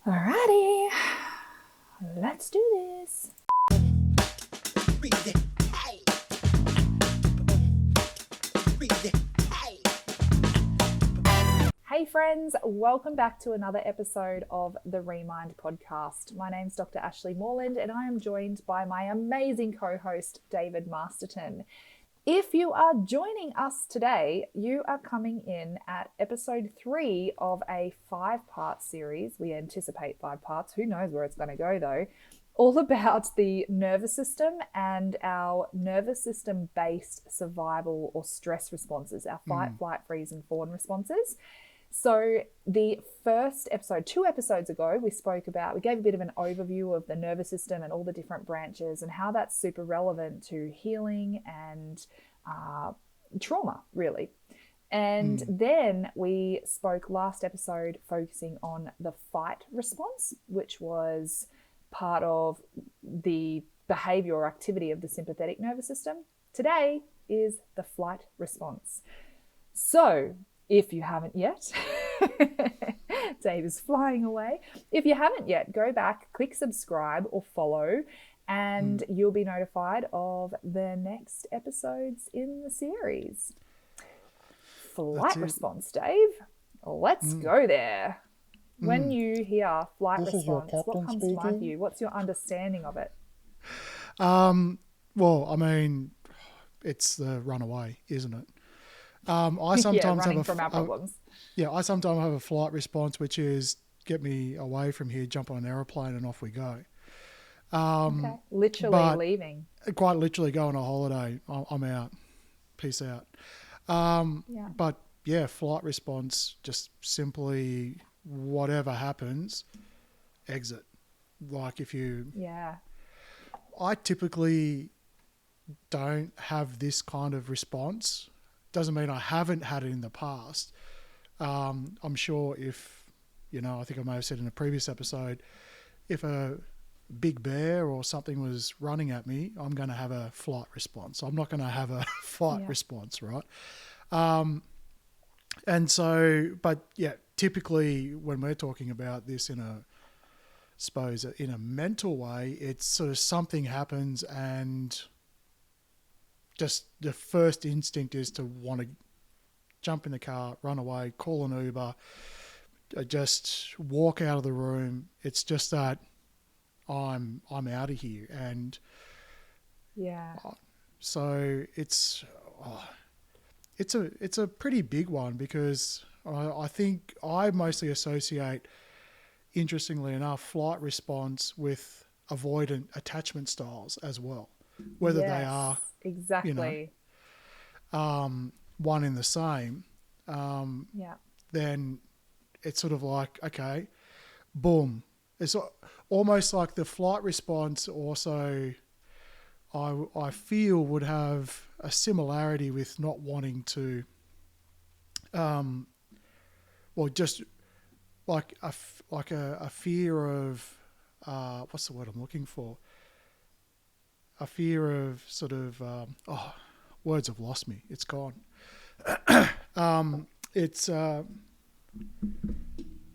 Alrighty, let's do this. Hey friends, welcome back to another episode of the Remind podcast. My name's Dr. Ashleigh Moreland and I am joined by my amazing co-host David Masterton. If you are joining us today, you are coming in at episode 3 of a 5-part series. We anticipate 5 parts. Who knows where it's going to go though. All about the nervous system and our nervous system based survival or stress responses, our fight, flight, freeze and fawn responses. So the first episode, 2 episodes ago, we gave a bit of an overview of the nervous system and all the different branches and how that's super relevant to healing and trauma, really. And then we spoke last episode focusing on the fight response, which was part of the behavior or activity of the sympathetic nervous system. Today is the flight response. So if you haven't yet, Dave is flying away. If you haven't yet, go back, click subscribe or follow, and you'll be notified of the next episodes in the series. Flight response, Dave. Let's go there. When you hear flight response, what comes to mind for you? What's your understanding of it? Well, I mean, it's the runaway, isn't it? I sometimes running from our problems. I sometimes have a flight response, which is get me away from here, jump on an aeroplane, and off we go. Okay. Literally leaving. Quite literally go on a holiday. I'm out. Peace out. But yeah, flight response, just simply whatever happens, exit. Like if you... Yeah. I typically don't have this kind of response. Doesn't mean I haven't had it in the past. I'm sure if, I think I may have said in a previous episode, if a big bear or something was running at me, I'm going to have a flight response. I'm not going to have a fight response, right? And so, but yeah, typically when we're talking about this in a mental way, it's sort of something happens and just the first instinct is to want to jump in the car, run away, call an Uber, just walk out of the room. It's just that I'm out of here. And so it's a pretty big one because I think I mostly associate, interestingly enough, flight response with avoidant attachment styles as well, whether they are exactly one in the same. Then it's sort of like, okay, boom. It's almost like the flight response also, I feel, would have a similarity with not wanting to, just like a fear of, what's the word I'm looking for? A fear of sort of, words have lost me. It's gone. It's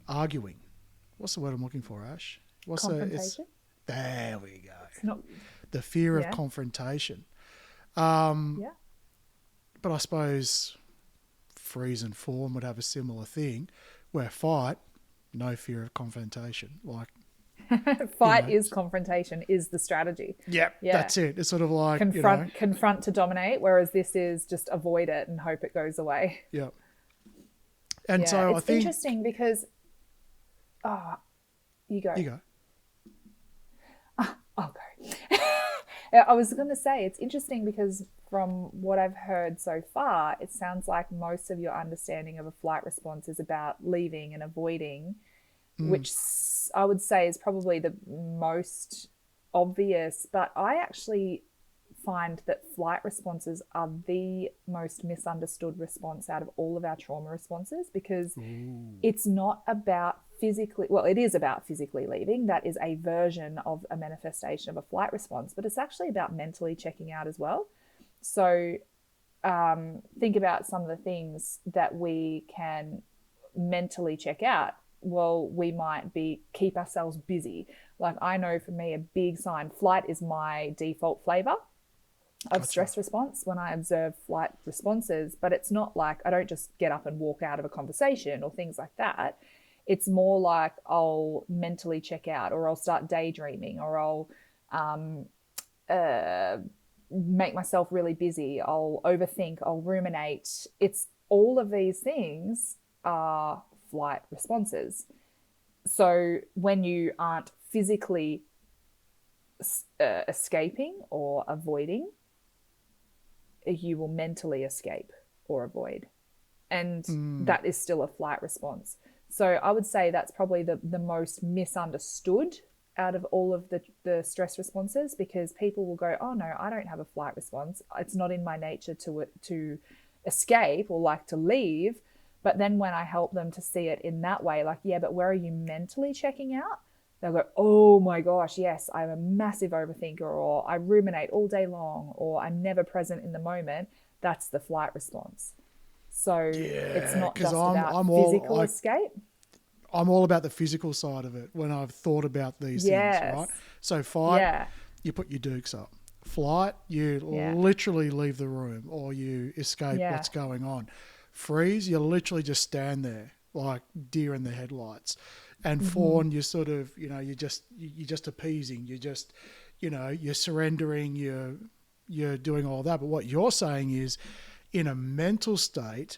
arguing. What's the word I'm looking for, Ash? Confrontation? There we go. The fear of confrontation. But I suppose freeze and fawn would have a similar thing, where fight, no fear of confrontation. Like fight is confrontation, is the strategy. Yeah, that's it. It's sort of like confront to dominate, whereas this is just avoid it and hope it goes away. Yeah. And so it's interesting because you go. I'll go. I was going to say it's interesting because from what I've heard so far, it sounds like most of your understanding of a flight response is about leaving and avoiding, which I would say is probably the most obvious. But I actually find that flight responses are the most misunderstood response out of all of our trauma responses because it's not about physically, well, it is about physically leaving. That is a version of a manifestation of a flight response, but it's actually about mentally checking out as well. So think about some of the things that we can mentally check out well, we might keep ourselves busy. Like I know for me, a big sign, flight is my default flavor of stress response when I observe flight responses, but it's not like I don't just get up and walk out of a conversation or things like that. It's more like I'll mentally check out, or I'll start daydreaming, or I'll make myself really busy. I'll overthink, I'll ruminate. It's all of these things are flight responses. So when you aren't physically escaping or avoiding, you will mentally escape or avoid. And that is still a flight response. So I would say that's probably the most misunderstood out of all of the stress responses, because people will go, oh no, I don't have a flight response. It's not in my nature to escape or like to leave. But then when I help them to see it in that way, like, yeah, but where are you mentally checking out? They'll go, oh my gosh, yes, I'm a massive overthinker, or I ruminate all day long, or I'm never present in the moment. That's the flight response. So it's not just about physical escape. I'm all about the physical side of it when I've thought about these things, right? So fight, you put your dukes up. Flight, you literally leave the room or you escape what's going on. Freeze, you literally just stand there like deer in the headlights. And fawn, you sort of, you're just appeasing. You're just, you're surrendering. You're doing all that. But what you're saying is, in a mental state,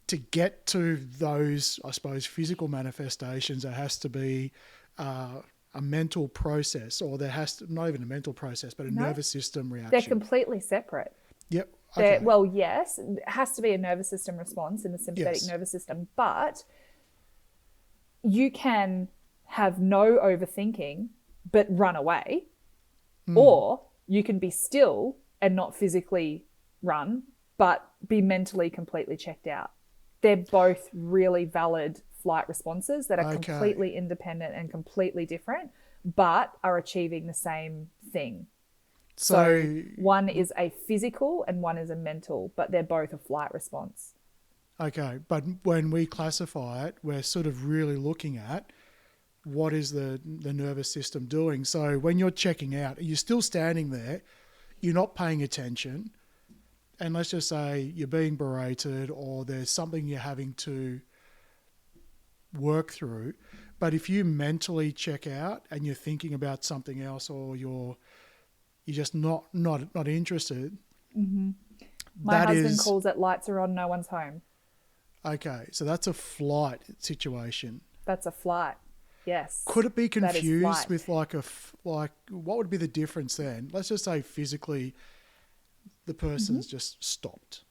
to get to those, I suppose, physical manifestations, there has to be a mental process, or there has to, not even a mental process, but a nervous system reaction. They're completely separate. Yep. Okay. Well, yes, it has to be a nervous system response in the sympathetic nervous system, but you can have no overthinking but run away, or you can be still and not physically run but be mentally completely checked out. They're both really valid flight responses that are completely independent and completely different, but are achieving the same thing. So one is a physical and one is a mental, but they're both a flight response. Okay, but when we classify it, we're sort of really looking at what is the nervous system doing. So when you're checking out, you're still standing there, you're not paying attention, and let's just say you're being berated or there's something you're having to work through. But if you mentally check out and you're thinking about something else, or you're just not interested. Mm-hmm. My husband calls it lights are on, no one's home. Okay, so that's a flight situation. That's a flight, yes. Could it be confused with like what would be the difference then? Let's just say physically the person's just stopped,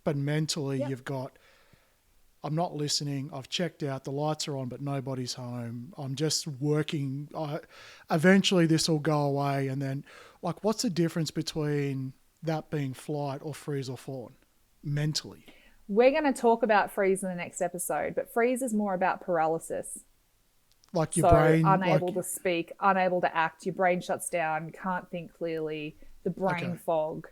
but mentally you've got, I'm not listening, I've checked out, the lights are on but nobody's home, I'm just working, eventually this will go away. And then like, what's the difference between that being flight or freeze or fawn mentally? We're going to talk about freeze in the next episode, but freeze is more about paralysis. Like your brain... unable to speak, unable to act, your brain shuts down, can't think clearly, the brain fog.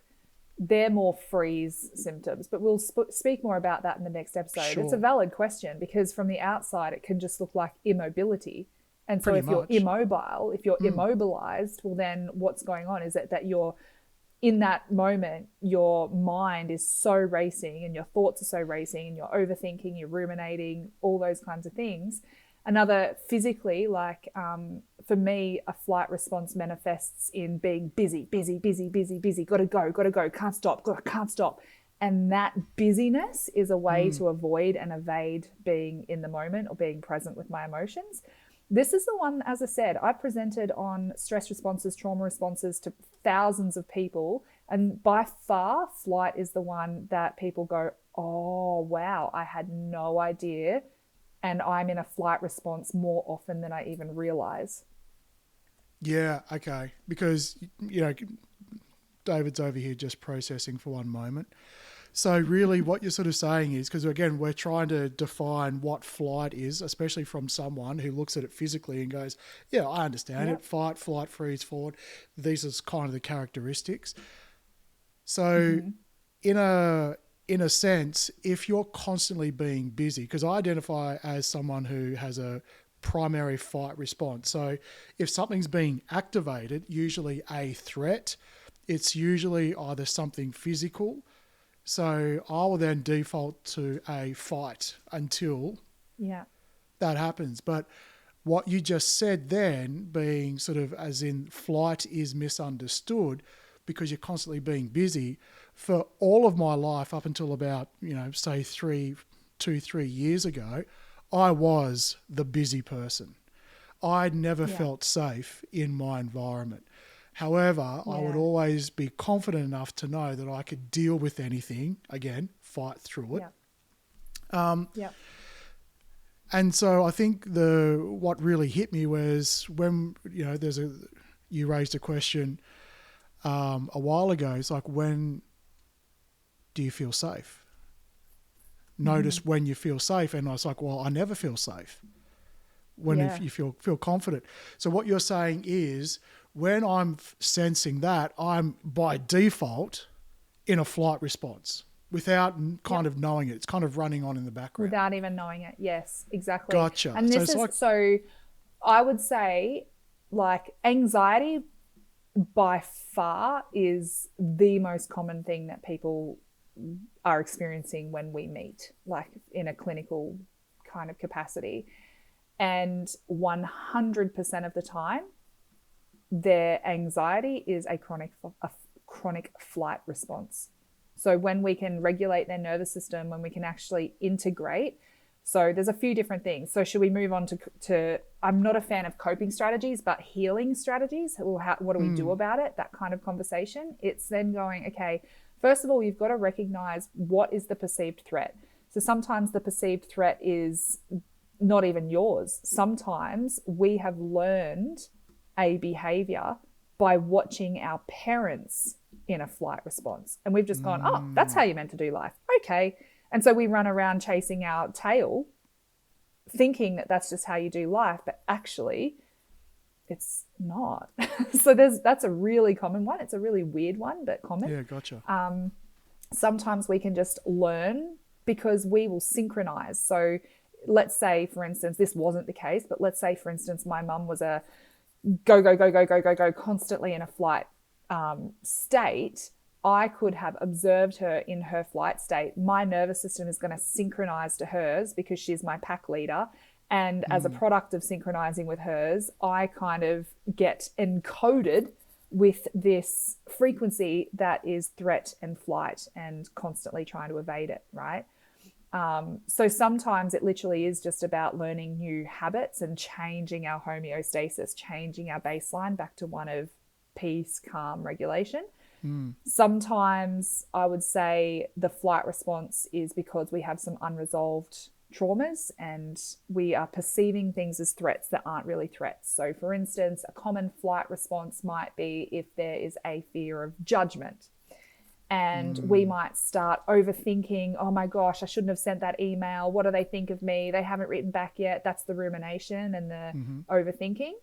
They're more freeze symptoms, but we'll speak more about that in the next episode. Sure. It's a valid question because from the outside, it can just look like immobility. And so you're immobile, if you're immobilized, well, then what's going on is that you're in that moment, your mind is so racing and your thoughts are so racing and you're overthinking, you're ruminating, all those kinds of things. Another physically, like for me, a flight response manifests in being busy, gotta go, can't stop. And that busyness is a way to avoid and evade being in the moment or being present with my emotions. This is the one, as I said, I presented on stress responses, trauma responses to thousands of people. And by far, flight is the one that people go, oh, wow, I had no idea. And I'm in a flight response more often than I even realize. Yeah, okay. Because, David's over here just processing for one moment. So really what you're sort of saying is, because again, we're trying to define what flight is, especially from someone who looks at it physically and goes, yeah, I understand it. Fight, flight, freeze, forward. These are kind of the characteristics. So in in a sense, if you're constantly being busy, because I identify as someone who has a primary fight response. So if something's being activated, usually a threat, it's usually either something physical. So I will then default to a fight until that happens. But what you just said then, being sort of as in flight is misunderstood because you're constantly being busy. For all of my life up until about, say 3 years ago, I was the busy person. I'd never felt safe in my environment. However, I would always be confident enough to know that I could deal with anything, again, fight through it. And so I think what really hit me was when, you raised a question a while ago. It's like, when do you feel safe? Notice when you feel safe. And I was like, well, I never feel safe if you feel confident. So what you're saying is, when I'm sensing that, I'm by default in a flight response without kind of knowing it. It's kind of running on in the background. Without even knowing it. Yes, exactly. Gotcha. And so I would say, like, anxiety by far is the most common thing that people are experiencing when we meet, like in a clinical kind of capacity. And 100% of the time, their anxiety is a chronic flight response. So when we can regulate their nervous system, when we can actually integrate, so there's a few different things. So should we move on to I'm not a fan of coping strategies, but healing strategies. What do we do about it? That kind of conversation. It's then going, okay, first of all, you've got to recognize what is the perceived threat. So sometimes the perceived threat is not even yours. Sometimes we have learned a behavior by watching our parents in a flight response. And we've just gone, oh, that's how you're meant to do life. Okay. And so we run around chasing our tail thinking that that's just how you do life. But actually, it's not. So that's a really common one. It's a really weird one, but common. Yeah, gotcha. Sometimes we can just learn because we will synchronize. So let's say, for instance, this wasn't the case, but let's say, for instance, my mum was a go, constantly in a flight state. I could have observed her in her flight state. My nervous system is going to synchronize to hers because she's my pack leader. And as a product of synchronizing with hers, I kind of get encoded with this frequency that is threat and flight and constantly trying to evade it, right? So sometimes it literally is just about learning new habits and changing our homeostasis, changing our baseline back to one of peace, calm, regulation. Sometimes I would say the flight response is because we have some unresolved traumas and we are perceiving things as threats that aren't really threats. So for instance, a common flight response might be if there is a fear of judgment. And we might start overthinking, oh my gosh, I shouldn't have sent that email. What do they think of me? They haven't written back yet. That's the rumination and the overthinking.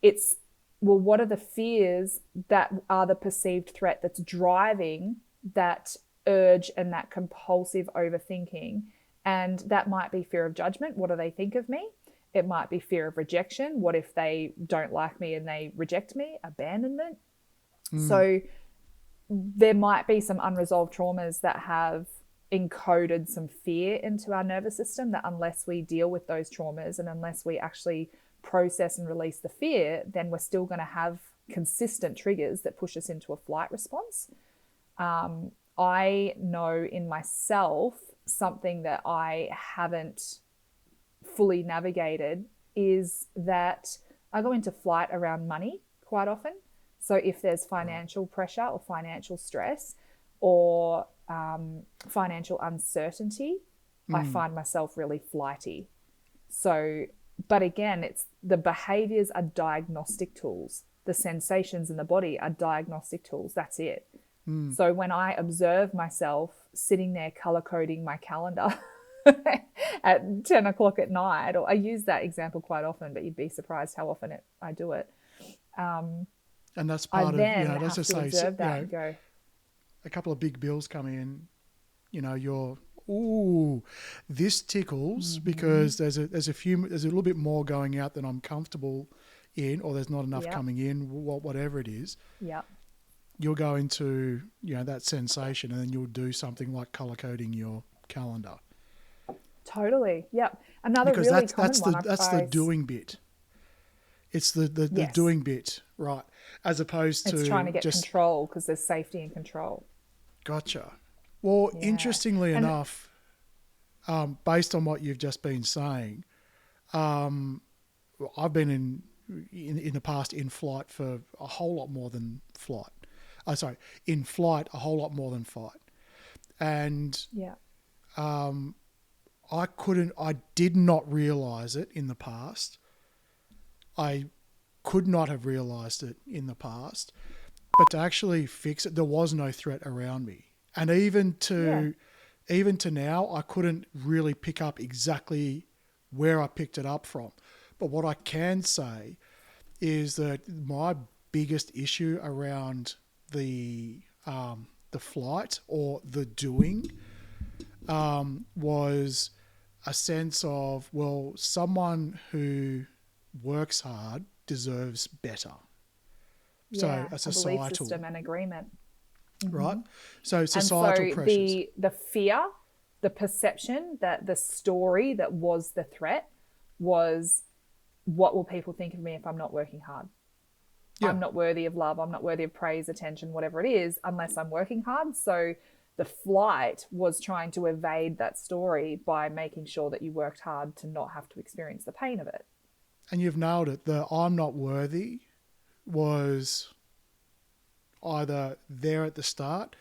It's, well, what are the fears that are the perceived threat that's driving that urge and that compulsive overthinking? And that might be fear of judgment. What do they think of me? It might be fear of rejection. What if they don't like me and they reject me? Abandonment. So there might be some unresolved traumas that have encoded some fear into our nervous system that unless we deal with those traumas and unless we actually process and release the fear, then we're still going to have consistent triggers that push us into a flight response. I know in myself something that I haven't fully navigated is that I go into flight around money quite often. So if there's financial pressure or financial stress or financial uncertainty, I find myself really flighty. So, but again, it's the behaviors are diagnostic tools. The sensations in the body are diagnostic tools. That's it. So when I observe myself sitting there color coding my calendar at 10 o'clock at night, or I use that example quite often, but you'd be surprised how often I do it. And that's part of, let's just say, and go, a couple of big bills come in, you're, ooh, this tickles because there's a little bit more going out than I'm comfortable in, or there's not enough coming in, whatever it is. Yeah. You'll go into, that sensation, and then you'll do something like color coding your calendar. Totally. Yep. Another because really that's common one. that's the doing bit. It's the doing bit, right? As opposed to it's trying to get control because there's safety and control. Gotcha. Well, interestingly enough, based on what you've just been saying, I've been in the past in flight for a whole lot more than flight. In flight a whole lot more than fight, and I did not realize it in the past. I could not have realized it in the past, but to actually fix it, there was no threat around me. And even to now, I couldn't really pick up exactly where I picked it up from. But what I can say is that my biggest issue around the flight or the doing was a sense of, well, someone who works hard deserves better. So a societal belief system and agreement, right? So societal pressures. The fear, the perception that the story that was the threat was, what will people think of me if I'm not working hard? Yeah. I'm not worthy of love. I'm not worthy of praise, attention, whatever it is, unless I'm working hard. So the flight was trying to evade that story by making sure that you worked hard to not have to experience the pain of it. And you've nailed it. The I'm not worthy was either there at the start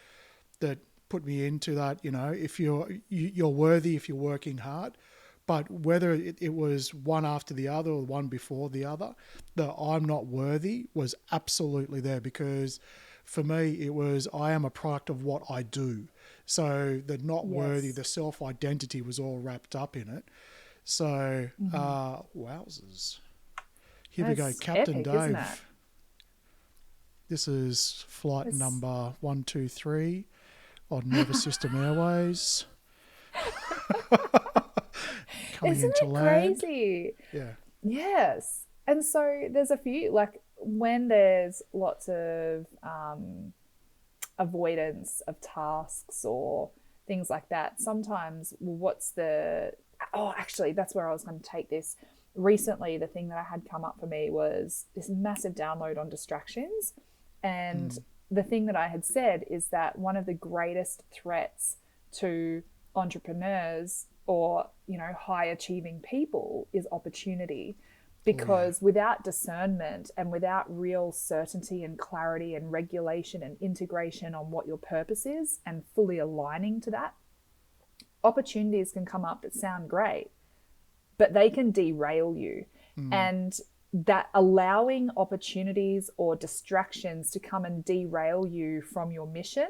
that put me into that, if you're worthy if you're working hard, but whether it was one after the other or one before the other, the I'm not worthy was absolutely there, because for me it was, I am a product of what I do. So the not worthy, the self-identity was all wrapped up in it. So, wowzers. Here we go, Captain epic, Dave. isn't it? This is flight number 123 on Nervous System Airways. Coming Isn't into it land. Crazy? Yeah. Yes. And so there's a few, like when there's lots of avoidance of tasks or things like that, sometimes actually that's where I was going to take this. Recently, the thing that I had come up for me was this massive download on distractions. And the thing that I had said is that one of the greatest threats to entrepreneurs or, high achieving people is opportunity. Because without discernment and without real certainty and clarity and regulation and integration on what your purpose is and fully aligning to that, opportunities can come up that sound great, but they can derail you. And that allowing opportunities or distractions to come and derail you from your mission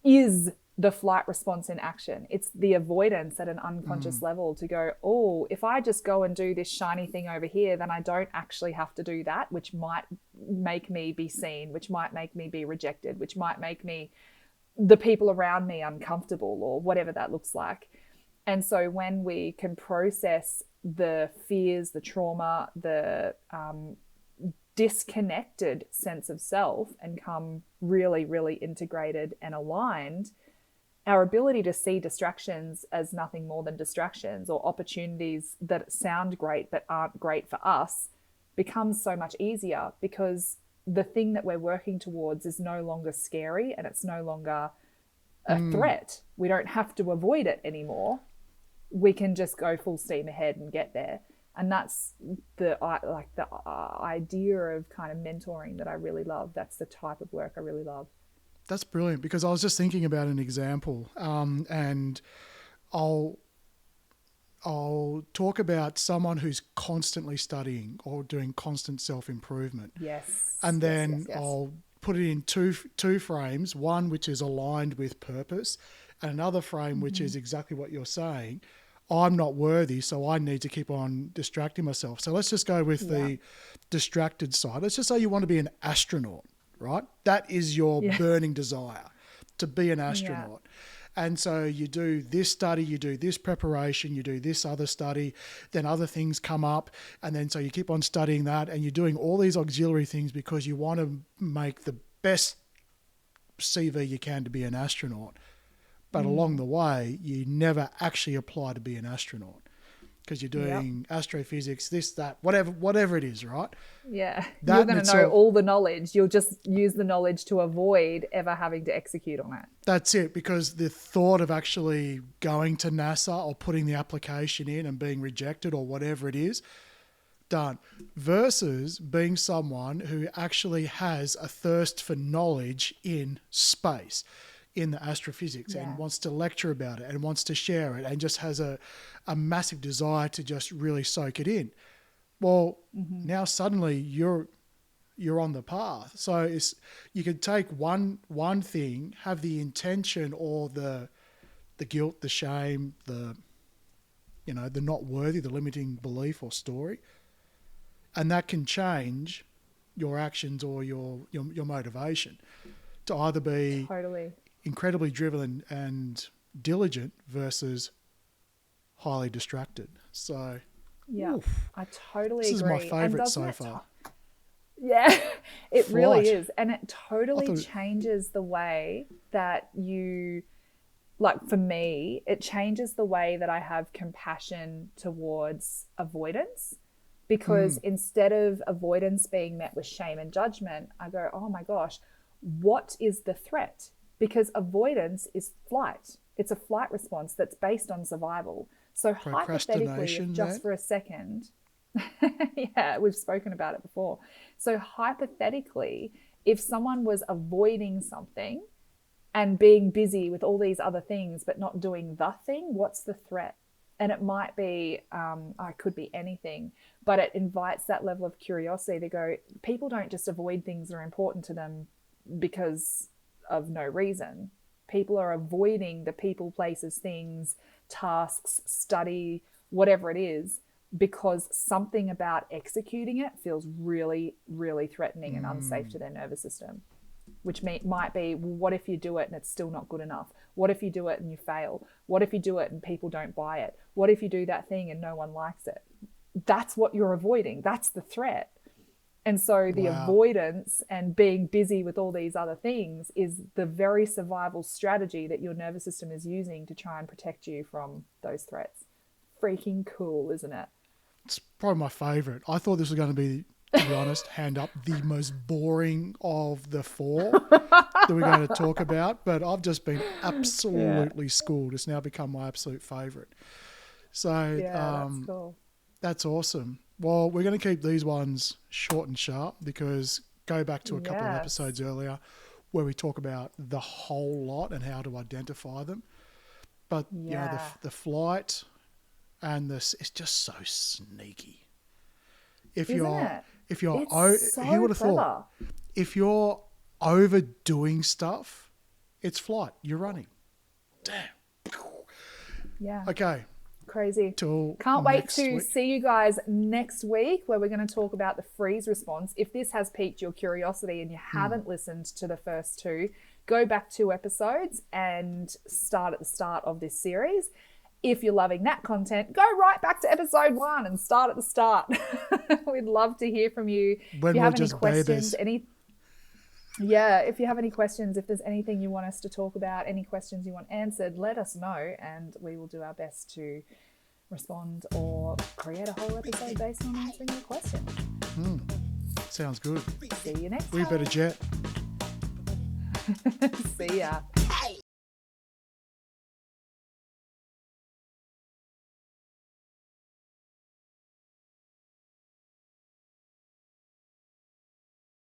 is the flight response in action. It's the avoidance at an unconscious level to go, oh, if I just go and do this shiny thing over here, then I don't actually have to do that, which might make me be seen, which might make me be rejected, which might make the people around me uncomfortable, or whatever that looks like. And so when we can process the fears, the trauma, the disconnected sense of self and come really, really integrated and aligned, our ability to see distractions as nothing more than distractions, or opportunities that sound great but aren't great for us, becomes so much easier, because the thing that we're working towards is no longer scary and it's no longer a threat. We don't have to avoid it anymore. We can just go full steam ahead and get there. And that's the idea of kind of mentoring that I really love. That's the type of work I really love. That's brilliant, because I was just thinking about an example, and I'll talk about someone who's constantly studying or doing constant self-improvement. Yes. And then I'll put it in two frames, one which is aligned with purpose, and another frame which is exactly what you're saying. I'm not worthy, so I need to keep on distracting myself. So let's just go with the distracted side. Let's just say you want to be an astronaut, right? That is your burning desire, to be an astronaut. And so you do this study, you do this preparation, you do this other study, then other things come up. And then so you keep on studying that, and you're doing all these auxiliary things because you want to make the best CV you can to be an astronaut. But along the way, you never actually apply to be an astronaut because you're doing astrophysics, this, that, whatever it is, right? Yeah. You're going to know all the knowledge. You'll just use the knowledge to avoid ever having to execute on it. That's it, because the thought of actually going to NASA or putting the application in and being rejected or whatever it is, done. Versus being someone who actually has a thirst for knowledge in space, in the astrophysics, and wants to lecture about it and wants to share it and just has a massive desire to just really soak it in. Well, now suddenly you're on the path. So you could take one thing, have the intention or the guilt, the shame, the not worthy, the limiting belief or story, and that can change your actions or your motivation to either be incredibly driven and diligent versus highly distracted. So, I totally agree. This is my favourite so far. Yeah, it really is. And it totally changes the way that you, like for me, it changes the way that I have compassion towards avoidance. Because instead of avoidance being met with shame and judgment, I go, oh my gosh, what is the threat? Because avoidance is flight. It's a flight response that's based on survival. So hypothetically, just for a second, we've spoken about it before. So hypothetically, if someone was avoiding something and being busy with all these other things but not doing the thing, what's the threat? And it might be, it could be anything, but it invites that level of curiosity to go, people don't just avoid things that are important to them because of no reason. People are avoiding the people, places, things, tasks, study, whatever it is, because something about executing it feels really, really threatening and unsafe to their nervous system. Which might be, well, what if you do it and it's still not good enough? What if you do it and you fail? What if you do it and people don't buy it? What if you do that thing and no one likes it? That's what you're avoiding. That's the threat. And so the avoidance and being busy with all these other things is the very survival strategy that your nervous system is using to try and protect you from those threats. Freaking cool, isn't it? It's probably my favourite. I thought this was going to be honest, hand up, the most boring of the four that we're going to talk about, but I've just been absolutely schooled. It's now become my absolute favourite. So that's cool. That's awesome. Well, we're going to keep these ones short and sharp because go back to a couple of episodes earlier where we talk about the whole lot and how to identify them. But the flight and this, it's just so sneaky. Who would have thought? If you're overdoing stuff, it's flight. You're running. Damn. Yeah. Okay. Crazy. Can't wait to see you guys next week where we're going to talk about the freeze response. If this has piqued your curiosity and you haven't listened to the first two, go back 2 episodes and start at the start of this series. If you're loving that content, go right back to episode 1 and start at the start. We'd love to hear from you. If you have any questions, if you have any questions, if there's anything you want us to talk about, any questions you want answered, let us know and we will do our best to respond or create a whole episode based on answering your questions. Sounds good. See you next time. We better jet. See ya.